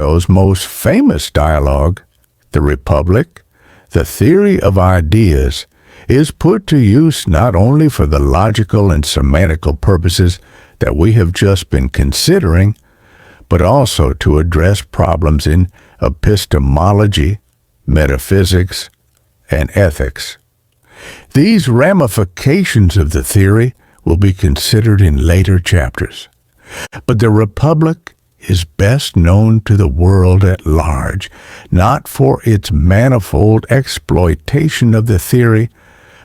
Plato's most famous dialogue, The Republic, the theory of ideas, is put to use not only for the logical and semantical purposes that we have just been considering, but also to address problems in epistemology, metaphysics, and ethics. These ramifications of the theory will be considered in later chapters. But the Republic is best known to the world at large, not for its manifold exploitation of the theory,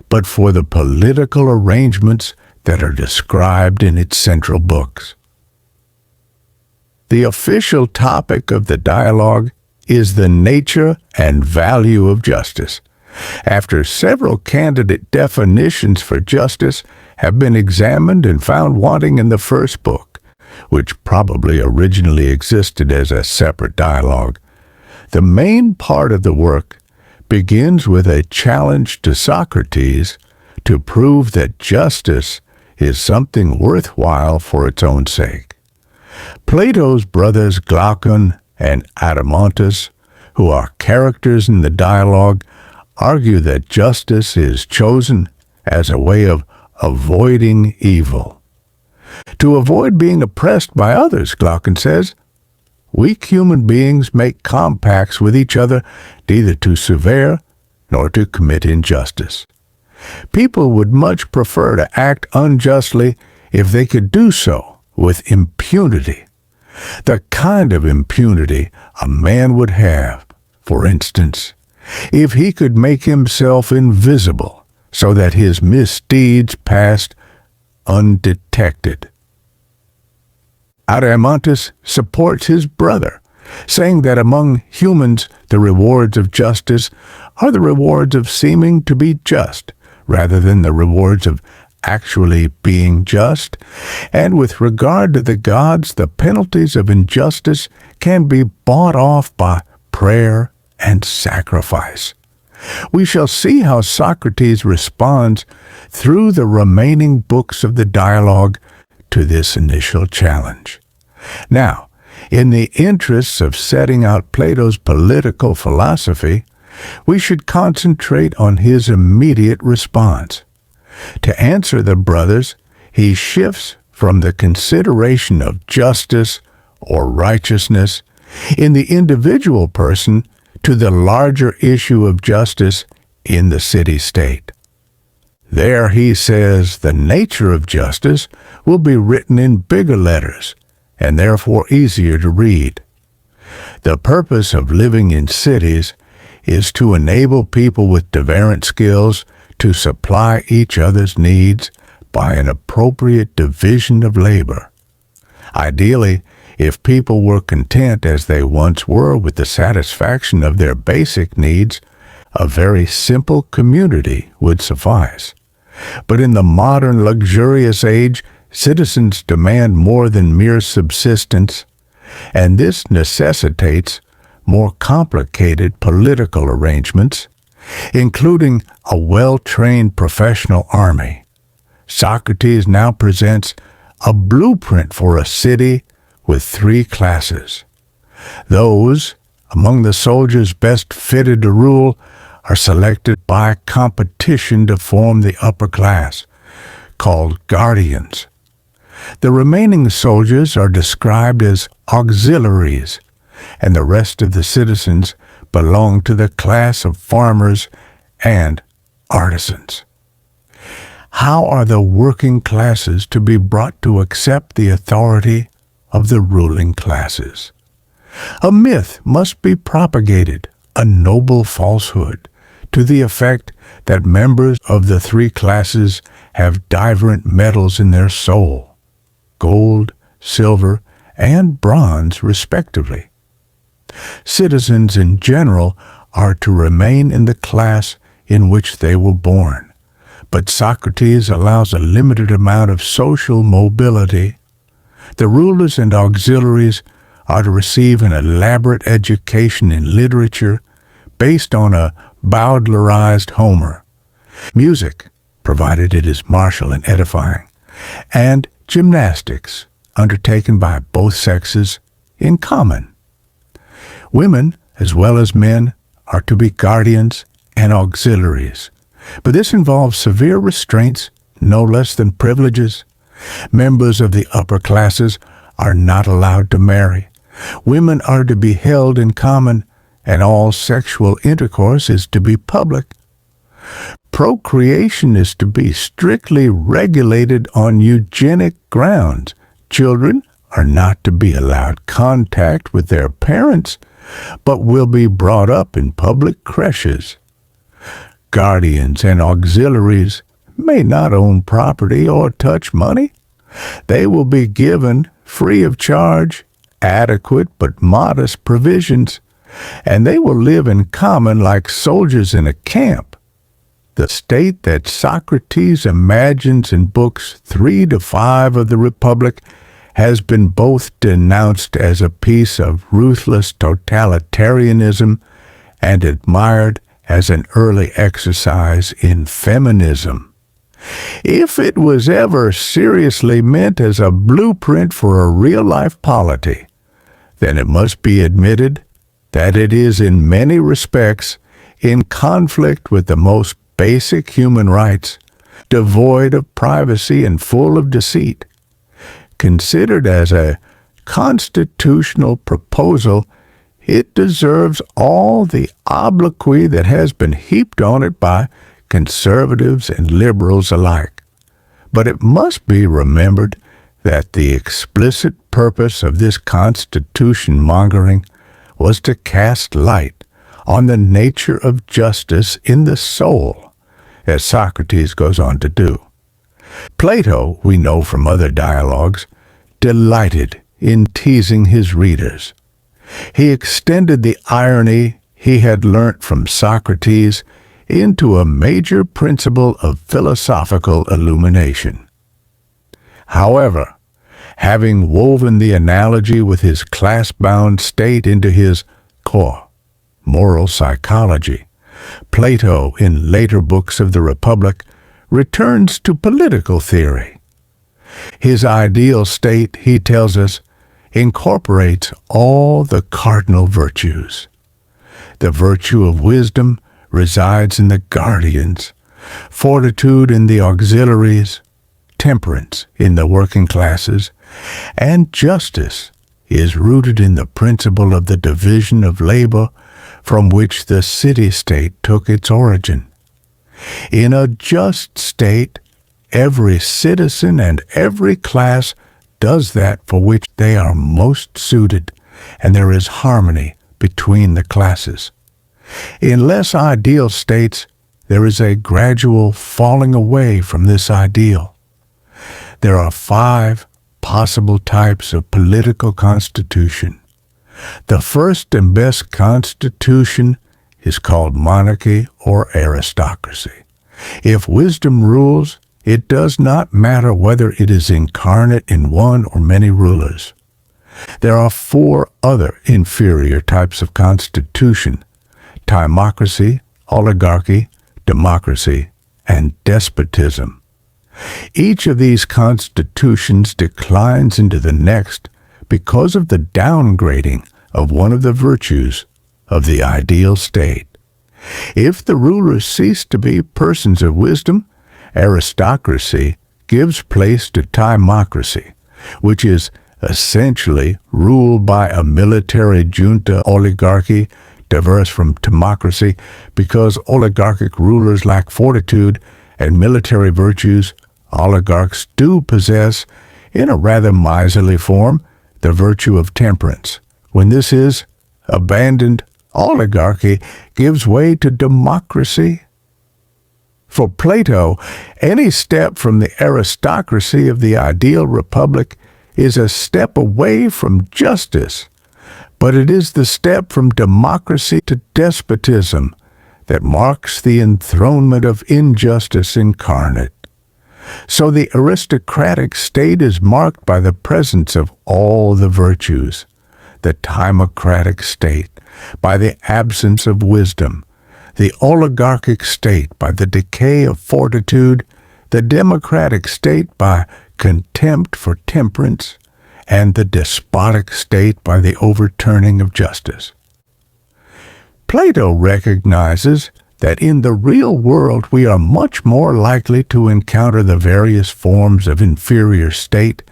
but for the political arrangements that are described in its central books. The official topic of the dialogue is the nature and value of justice. After several candidate definitions for justice have been examined and found wanting in the first book, which probably originally existed as a separate dialogue, the main part of the work begins with a challenge to Socrates to prove that justice is something worthwhile for its own sake. Plato's brothers Glaucon and Adeimantus, who are characters in the dialogue, argue that justice is chosen as a way of avoiding evil. To avoid being oppressed by others, Glaucon says, weak human beings make compacts with each other neither to sever nor to commit injustice. People would much prefer to act unjustly if they could do so with impunity. The kind of impunity a man would have, for instance, if he could make himself invisible so that his misdeeds passed undetected. Adeimantus supports his brother, saying that among humans the rewards of justice are the rewards of seeming to be just, rather than the rewards of actually being just, and with regard to the gods, the penalties of injustice can be bought off by prayer and sacrifice. We shall see how Socrates responds through the remaining books of the dialogue to this initial challenge. Now, in the interests of setting out Plato's political philosophy, we should concentrate on his immediate response. To answer the brothers, he shifts from the consideration of justice or righteousness in the individual person to the larger issue of justice in the city-state. There, he says, the nature of justice will be written in bigger letters and therefore easier to read. The purpose of living in cities is to enable people with different skills to supply each other's needs by an appropriate division of labor. Ideally, if people were content as they once were with the satisfaction of their basic needs, a very simple community would suffice. But in the modern luxurious age, citizens demand more than mere subsistence, and this necessitates more complicated political arrangements, including a well-trained professional army. Socrates now presents a blueprint for a city with three classes. Those among the soldiers best fitted to rule are selected by competition to form the upper class, called guardians. The remaining soldiers are described as auxiliaries, and the rest of the citizens belong to the class of farmers and artisans. How are the working classes to be brought to accept the authority of the ruling classes? A myth must be propagated, a noble falsehood, to the effect that members of the three classes have different metals in their soul, gold, silver, and bronze respectively. Citizens in general are to remain in the class in which they were born, but Socrates allows a limited amount of social mobility. The rulers and auxiliaries are to receive an elaborate education in literature based on a Bowdlerized Homer, music, provided it is martial and edifying, and gymnastics, undertaken by both sexes in common. Women, as well as men, are to be guardians and auxiliaries. But this involves severe restraints, no less than privileges. Members of the upper classes are not allowed to marry. Women are to be held in common, and all sexual intercourse is to be public. Procreation is to be strictly regulated on eugenic grounds. Children are not to be allowed contact with their parents, but will be brought up in public creches. Guardians and auxiliaries may not own property or touch money. They will be given, free of charge, adequate but modest provisions, and they will live in common like soldiers in a camp. The state that Socrates imagines in books 3 to 5 of the Republic has been both denounced as a piece of ruthless totalitarianism and admired as an early exercise in feminism. If it was ever seriously meant as a blueprint for a real-life polity, then it must be admitted that it is in many respects in conflict with the most basic human rights, devoid of privacy and full of deceit. Considered as a constitutional proposal, it deserves all the obloquy that has been heaped on it by conservatives and liberals alike. But it must be remembered that the explicit purpose of this constitution mongering was to cast light on the nature of justice in the soul, as Socrates goes on to do. Plato, we know from other dialogues, delighted in teasing his readers. He extended the irony he had learnt from Socrates into a major principle of philosophical illumination. However, having woven the analogy with his class-bound state into his core, moral psychology, Plato, in later books of the Republic, returns to political theory. His ideal state, he tells us, incorporates all the cardinal virtues. The virtue of wisdom resides in the guardians, fortitude in the auxiliaries, temperance in the working classes, and justice is rooted in the principle of the division of labor from which the city-state took its origin. In a just state, every citizen and every class does that for which they are most suited, and there is harmony between the classes. In less ideal states, there is a gradual falling away from this ideal. There are 5 possible types of political constitution. The first and best constitution is called monarchy or aristocracy. If wisdom rules, it does not matter whether it is incarnate in one or many rulers. There are 4 other inferior types of constitution: timocracy, oligarchy, democracy, and despotism. Each of these constitutions declines into the next because of the downgrading of one of the virtues of the ideal state. If the rulers cease to be persons of wisdom, aristocracy gives place to timocracy, which is essentially ruled by a military junta oligarchy, diverse from timocracy because oligarchic rulers lack fortitude and military virtues. Oligarchs do possess, in a rather miserly form, the virtue of temperance. When this is abandoned, oligarchy gives way to democracy. For Plato, any step from the aristocracy of the ideal republic is a step away from justice, but it is the step from democracy to despotism that marks the enthronement of injustice incarnate. So the aristocratic state is marked by the presence of all the virtues, the timocratic state by the absence of wisdom, the oligarchic state by the decay of fortitude, the democratic state by contempt for temperance, and the despotic state by the overturning of justice. Plato recognizes that in the real world we are much more likely to encounter the various forms of inferior state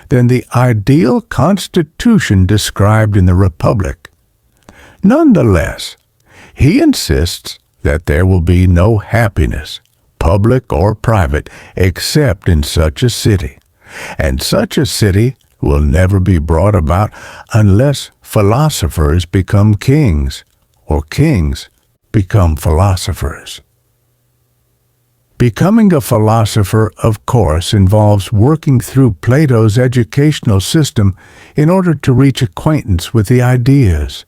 than the ideal constitution described in the Republic. Nonetheless, he insists that there will be no happiness, public or private, except in such a city, and such a city will never be brought about unless philosophers become kings, or kings become philosophers. Becoming a philosopher, of course, involves working through Plato's educational system in order to reach acquaintance with the ideas,